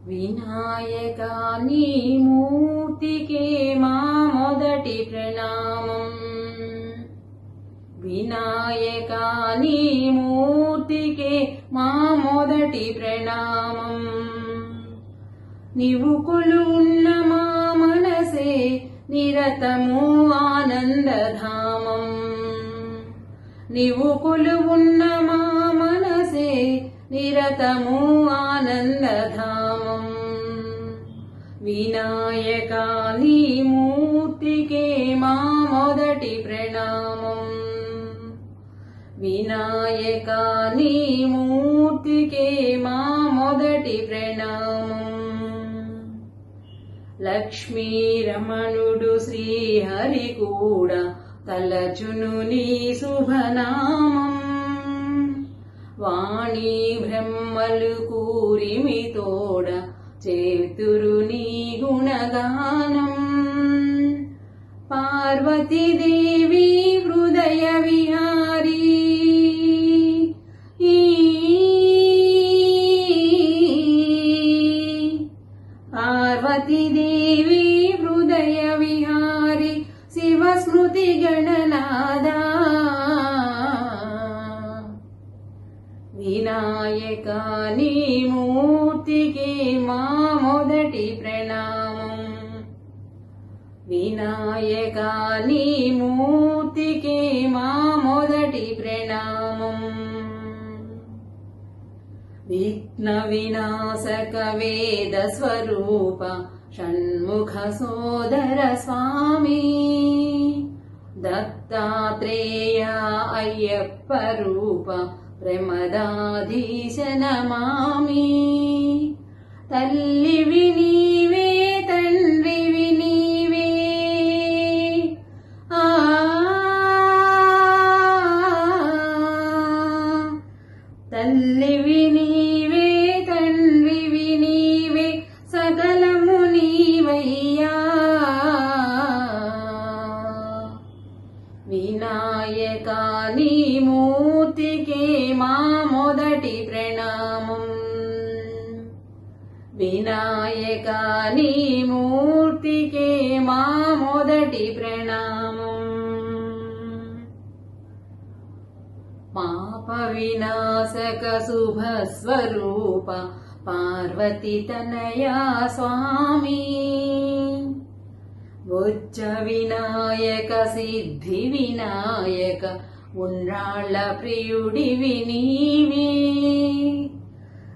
వినాయకా నీ మూర్తికే మా మొదటి ప్రణామం. వినాయకా నీ మూర్తికే మా మొదటి ప్రణామం. నీవు కొలువున్న మా మనసే నిరతము ఆనందధామం. నీవు కొలువున్న మా మనసే నిరతము ఆనందధామం. వినాయకా నీ మూర్తికే మా మొదటి ప్రణామం. వినాయకా నీ మూర్తికే మా మొదటి ప్రణామం. లక్ష్మీ రమణుడు శ్రీహరి కూడా తలచును నీ శుభనామం. వాణి బ్రహ్మలు కూరిమి తోడ చేతురు నీ గుణగానం. పార్వతీదేవి హృదయ విహారీ పార్వతీదేవి హృదయ విహారి శివ స్మృతి గణనాదా. వినాయకా నీ మూర్తికే మా మొదటి ప్రణామం. వినాయకా నీ మూర్తికే మా మొదటి ప్రణామం. విఘ్న వినాశక వేద స్వరూప షణ్ముఖ సోదర స్వామి. దత్తాత్రేయ అయ్యప్ప రూప ప్రమదాధీశ నమామి. తల్లివి నీవే తండ్రివి నీవే తల్లివి నీవే తండ్రివి నీవే సకలము నీవయ్యా. వినాయకా నీ మూర్తికే మా మొదటి ప్రణామం. వినాయకా నీ మూర్తికే మా మొదటి ప్రణామం. పాప వినాశక శుభ స్వరూప పార్వతి తనయా స్వామి. బొజ్జ వినాయక సిద్ధి వినాయక ఉండ్రాళ్ళ ప్రియుడివి నీవే.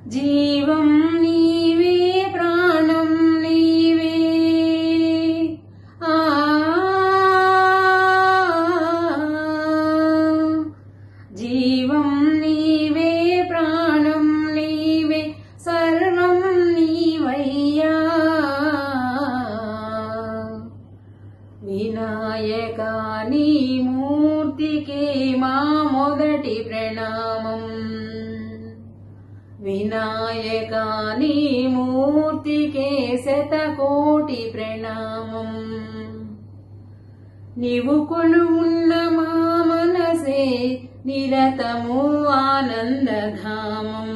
జీవం నీవే ప్రాణం నీవే జీవం నీవే ప్రాణం నీవే సర్వం నీవయ్యా. వినాయకా నీ మూర్తికే మా మొదటి ప్రణామం. వినాయకా నీ మూర్తికే శతకోటి ప్రణామం. నీవు కొలువున్న మా మనసే నిరతము ఆనందధామం.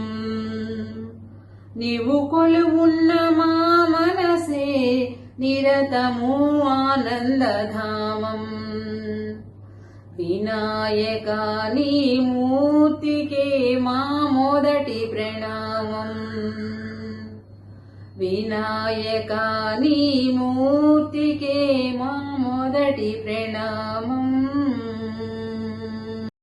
నీవు కొలువున్న మా మనసే నిరతము ఆనందధామం. వినాయకా నీ మూర్తికే మా మొదటి ప్రణామం. వినాయకా నీ మూర్తికే మా మొదటి ప్రణామం.